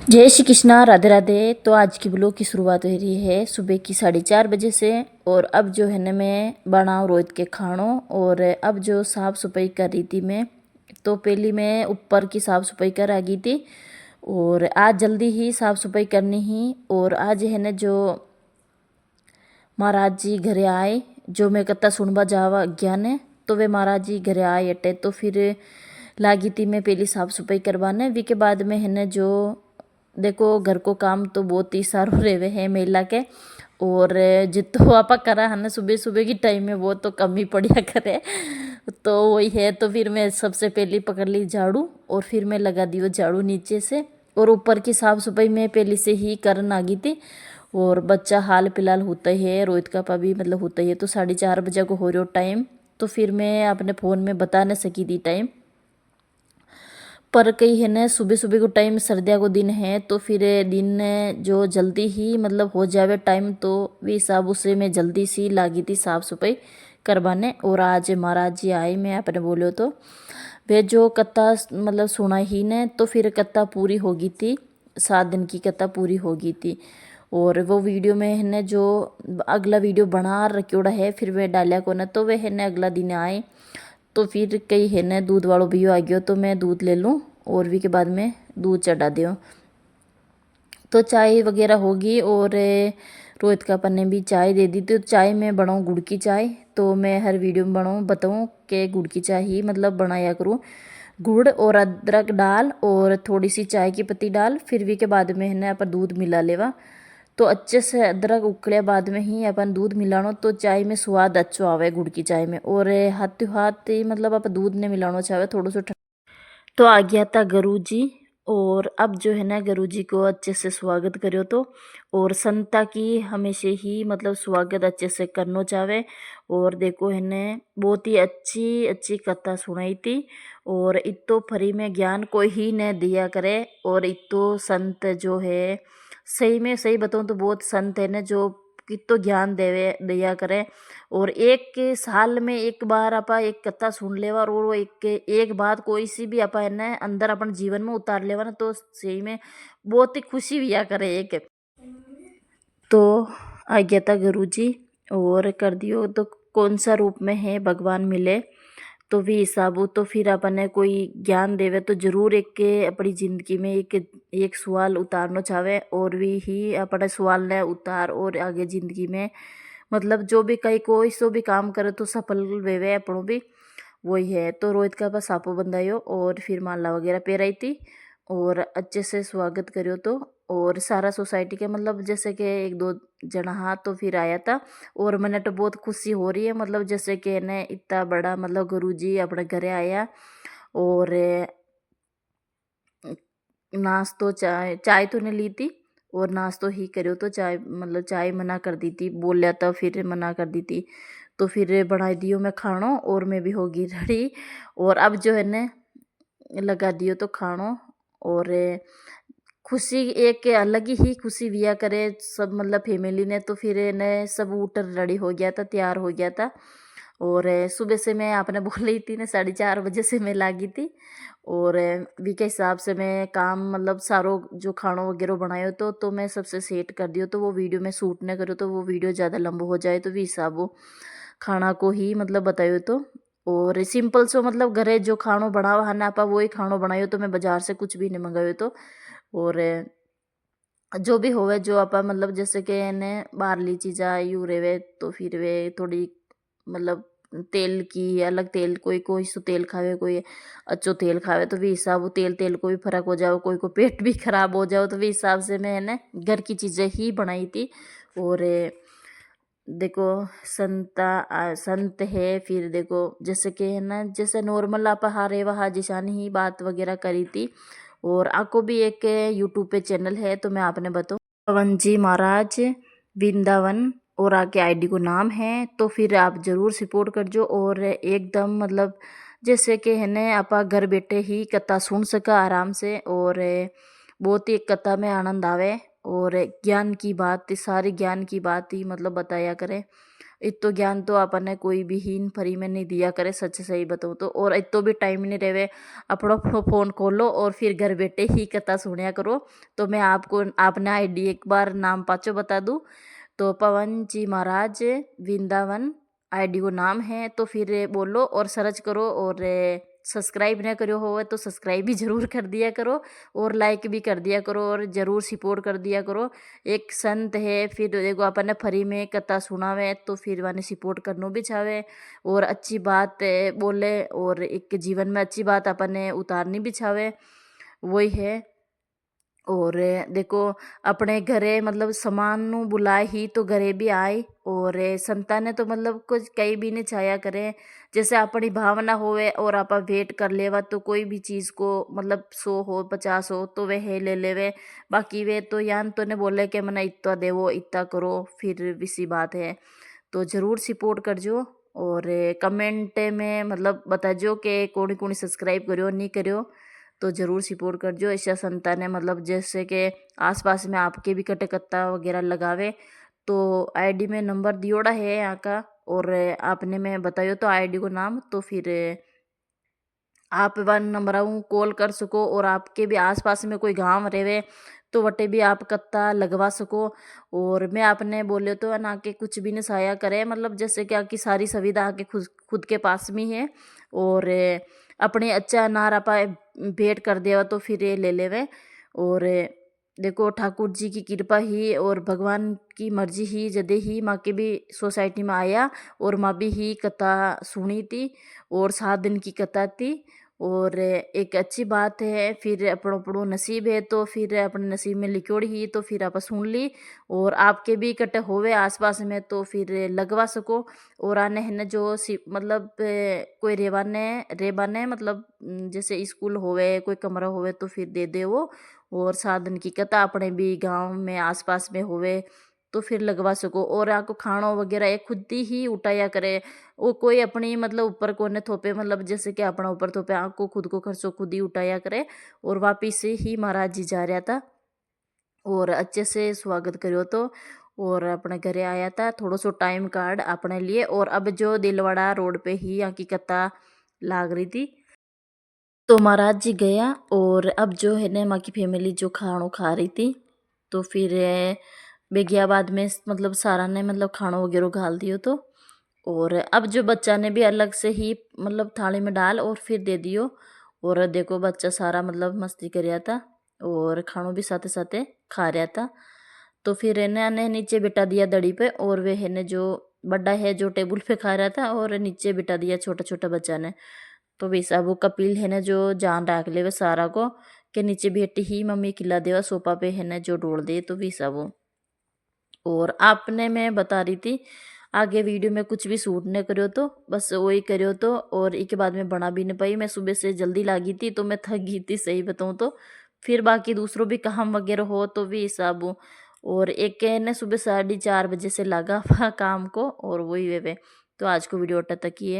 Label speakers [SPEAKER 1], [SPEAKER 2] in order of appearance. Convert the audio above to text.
[SPEAKER 1] जय श्री कृष्णा, राधे राधे। तो आज की ब्लॉग की शुरुआत हो रही है सुबह की 4:30 बजे से। और अब जो है ना मैं बनाऊँ रोज के खानों। और अब जो साफ़ सफाई कर रही थी मैं, तो पहली मैं ऊपर की साफ़ सफाई कर आ गई थी। और आज जल्दी ही साफ़ सफाई करनी ही। और आज है ना जो महाराज जी घरे आए, जो मैं कत्ता सुनबा जावा ज्ञान है, तो वे महाराज जी घरे आए अटे। तो फिर लागी थी मैं पहली साफ़ सफाई करवाने। वी के बाद में है ना जो देखो घर को काम तो बहुत ही सारो रेवे है महिला के। और जितो आपा करा है ना सुबह सुबह की टाइम में वो तो कम ही पड़िया करे। तो वही है। तो फिर मैं सबसे पहले पकड़ ली झाड़ू और फिर मैं लगा दी वो झाड़ू नीचे से। और ऊपर की साफ़ सफाई मैं पहले से ही करन आ गई थी। और बच्चा हाल फिलहाल होता ही है, रोहित का पापा भी मतलब होता ही है। तो 4:30 बजे को हो रहा टाइम। तो फिर मैं अपने फ़ोन में बता नहीं सकी थी टाइम। पर कई है ना सुबह सुबह को टाइम सर्दियों को दिन है, तो फिर दिन जो जल्दी ही मतलब हो जावे टाइम, तो वे हिसाब उससे मैं जल्दी सी लागी थी साफ़ सफाई करवाने। और आज महाराज जी आए मैं अपने बोलो तो वे जो कथा मतलब सुना ही ने, तो फिर कथा पूरी हो गई थी। 7 दिन की कथा पूरी हो गई थी। और वो वीडियो में है ना जो अगला वीडियो बना रखियोड़ा है, फिर वे डालिया को ना, तो वे है ना अगला दिन आए। तो फिर कई है ना दूध वालों भी आ गयो, तो मैं दूध ले लूँ और भी के बाद में दूध चढ़ा दियो। तो चाय वगैरह होगी। और रोहित का अपन ने भी चाय दे दी। तो चाय में बनाऊँ गुड़ की चाय। तो मैं हर वीडियो में बनाऊँ बताऊँ कि गुड़ की चाय ही मतलब बनाया करूँ। गुड़ और अदरक डाल और थोड़ी सी चाय की पत्ती डाल, फिर भी के बाद में है ना अपन दूध मिला लेवा। तो अच्छे से अदरक उकले बाद में ही अपन दूध मिलानो, तो चाय में स्वाद अच्छो आवे गुड़ की चाय में। और हाथों हाथ ही मतलब आप दूध ने मिलाना चाहे थोड़ा सा। तो आ गया था गुरु जी। और अब जो है ना गुरु जी को अच्छे से स्वागत करो। तो और संता की हमेशा ही मतलब स्वागत अच्छे से करना चाहे। और देखो है ने बहुत ही अच्छी अच्छी कथा सुनाई थी। और इतो फ्री में ज्ञान कोई ही न दिया करे। और इतो संत जो है सही में सही बताऊँ तो बहुत संत है ना जो कितो ज्ञान देवे दिया करे। और एक साल में एक बार आपा एक कथा सुन लेवा और वो एक बात कोई सी भी आपा है ना अंदर अपन जीवन में उतार लेवा ना, तो सही में बहुत ही खुशी हुआ करे एक। तो आ गया था गुरु जी और कर दियो। तो कौन सा रूप में है भगवान मिले, तो भी हिसाब हो। तो फिर अपन ने कोई ज्ञान देवे तो जरूर एक के अपनी जिंदगी में एक एक सवाल उतारना चाहे। और भी ही अपने सवाल ने उतार और आगे जिंदगी में मतलब जो भी कहीं कोई सो भी काम करे तो सफल वेवे अपनों भी वही है। तो रोहित का पास सापो बंधायो और फिर माला वगैरह पेराई थी और अच्छे से स्वागत करियो। तो और सारा सोसाइटी के मतलब जैसे कि एक दो जना हाँ तो फिर आया था। और मैंने तो बहुत खुशी हो रही है मतलब जैसे कि ने इतना बड़ा मतलब गुरुजी अपने घरे आया। और नाश्तो चाय चाय तो नहीं ली थी और नाश्तो ही करो। तो चाय मतलब चाय मना कर दी थी, बोलिया था फिर मना कर दी थी। तो फिर बनाई दियो मैं खानो और मैं भी होगी रेडी। और अब जो है ने लगा दियो तो खानो। और खुशी एक अलग ही खुशी विया करे सब मतलब फैमिली ने। तो फिर ने सब उठ रेडी हो गया था, तैयार हो गया था। और सुबह से मैं आपने बोल रही थी ना 4:30 बजे से मैं लागी थी। और वी के हिसाब से मैं काम मतलब सारो जो खानो वगैरह बनायो तो मैं सबसे सेट कर दियो। तो वो वीडियो में शूट न करो तो वो वीडियो ज़्यादा लंबा हो जाए, तो भी हिसाब वो खाना को ही मतलब बतायो। तो और सिंपल सो मतलब घरे जो खानो बनावा है ना आपा वही खानो बनायो। तो मैं बाजार से कुछ भी नहीं मंगायो। तो और जो भी होवे जो आपा मतलब जैसे कि ने बाहरली चीज़ा यू रेवे तो फिर वे थोड़ी मतलब तेल की अलग तेल कोई कोई सो तेल खावे, कोई अच्छो तेल खावे। तो भी हिसाब वो तेल तेल को भी फर्क हो जाओ, कोई को पेट भी खराब हो जाओ। तो भी हिसाब से मैं ने घर की चीज़ें ही बनाई थी। और देखो संत है फिर देखो जैसे कि है ना जैसे नॉर्मल आप हारे वहा जिशानी ही बात वगैरह करी थी। और आपको भी एक यूट्यूब पे चैनल है तो मैं आपने बताऊँ पवन जी महाराज वृंदावन और आके आईडी को नाम है। तो फिर आप ज़रूर सपोर्ट कर जो। और एकदम मतलब जैसे कि है ना आप घर बैठे ही कथा सुन सका आराम से। और बहुत ही एक कथा में आनंद आवे। और ज्ञान की बात सारी ज्ञान की बात ही मतलब बताया करें। इतो ज्ञान तो अपन कोई भी हीन फ्री में नहीं दिया करे, सच सही बताऊँ तो। और इतो भी टाइम नहीं रहे अपना फ़ोन खोलो और फिर घर बैठे ही कथा सुनिया करो। तो मैं आपको आपने आईडी एक बार नाम पाचो बता दूँ, तो पवन जी महाराज वृंदावन आईडी को नाम है। तो फिर बोलो और सर्च करो, और सब्सक्राइब ना करो हो तो सब्सक्राइब भी ज़रूर कर दिया करो, और लाइक भी कर दिया करो, और ज़रूर सपोर्ट कर दिया करो। एक संत है, फिर देखो अपन फ्री में कथा सुनावे तो फिर वाने सपोर्ट करनो भी चाहे, और अच्छी बात बोले, और एक जीवन में अच्छी बात अपन उतारनी भी चाहे, वही है। और देखो अपने घरे मतलब समान नू बुलाए ही तो घरे भी आए, और संता ने तो मतलब कुछ कहीं भी नहीं छाया करे। जैसे अपनी भावना होवे और आप वेट कर लेवा तो कोई भी चीज़ को मतलब 100 हो 50 हो तो वे ले लेवे। बाकी वे तो यान तो ने बोले कि मना इतना देवो इतना करो, फिर इसी बात है। तो ज़रूर सपोर्ट करजो, और कमेंट में मतलब बताजो कि कौन कौन सब्सक्राइब करो नहीं करो, तो ज़रूर सपोर्ट करजो। ऐसा संतान है मतलब जैसे कि आसपास में आपके भी कटकत्ता वगैरह लगावे, तो आईडी में नंबर दियोड़ा है यहाँ का, और आपने मैं बतायो तो आईडी को नाम, तो फिर आप वन नंबर कॉल कर सको, और आपके भी आसपास में कोई गांव रहे तो वटे भी आप कत्ता लगवा सको। और मैं आपने बोले तो ना कि कुछ भी नहीं सहाया करे, मतलब जैसे कि आपकी सारी सुविधा आके खुद खुद के पास में है, और अपने अच्छा अनार आपा भेंट कर देवा तो फिर ये ले लेवे। और देखो ठाकुर जी की कृपा ही और भगवान की मर्जी ही जदे ही माँ के भी सोसाइटी में आया, और माँ भी ही कथा सुनी थी, और 7 दिन की कथा थी। और एक अच्छी बात है, फिर अपनों अपनों नसीब है तो फिर अपने नसीब में लिखोड़ी ही तो फिर आप सुन ली, और आपके भी इकट्ठे होवे आसपास में तो फिर लगवा सको। और आने है न जो मतलब कोई रेबाने मतलब जैसे स्कूल होवे कोई कमरा होवे तो फिर दे दे वो। और 7 दिन की कथा अपने भी गांव में आसपास में होवे तो फिर लगवा सको। और आपको खाणो वगैरह ये खुद ही उठाया करे, वो कोई अपनी मतलब ऊपर कोने थोपे, मतलब जैसे कि अपना ऊपर थोपे, आपको खुद को खर्चो खुद ही उठाया करे। और वापिस से ही महाराज जी जा रहा था, और अच्छे से स्वागत करो तो, और अपने घरे आया था थोड़ा सो टाइम कार्ड अपने लिए। और अब जो दिलवाड़ा रोड पे ही यहाँ की कथा लाग रही थी, तो महाराज जी गया, और अब जो है ना माँ की फैमिली जो खाणो खा रही थी, तो फिर बेगिया बाद में मतलब सारा ने मतलब खाणो वगैरह घाल दियो तो। और अब जो बच्चा ने भी अलग से ही मतलब थाली में डाल और फिर दे दियो। और देखो बच्चा सारा मतलब मस्ती कर रहा था, और खानों भी साथे साथे खा रहा था। तो फिर इन्हें ने नीचे बिठा दिया दड़ी पे, और वे है ने जो बड़ा है जो टेबल पे खा रहा था, और नीचे बिठा दिया छोटा छोटा बच्चा ने। तो वैसा वो कपिल है ना जो जान राख ले वे सारा को, के नीचे बैठी ही मम्मी खिला देवा सोफा पे है ना जो डोल दे, तो वैसा वो। और आपने मैं बता रही थी आगे वीडियो में कुछ भी शूट नहीं करो तो बस वही करो तो। और एक बाद में बना भी नहीं पाई, मैं सुबह से जल्दी लागी थी तो मैं थक गई थी सही बताऊँ तो। फिर बाकी दूसरों भी काम वगैरह हो तो भी हिसाब हो। और एक ने सुबह 4:30 बजे से लगा काम को, और वही वे तो आज को वीडियो तक ही है।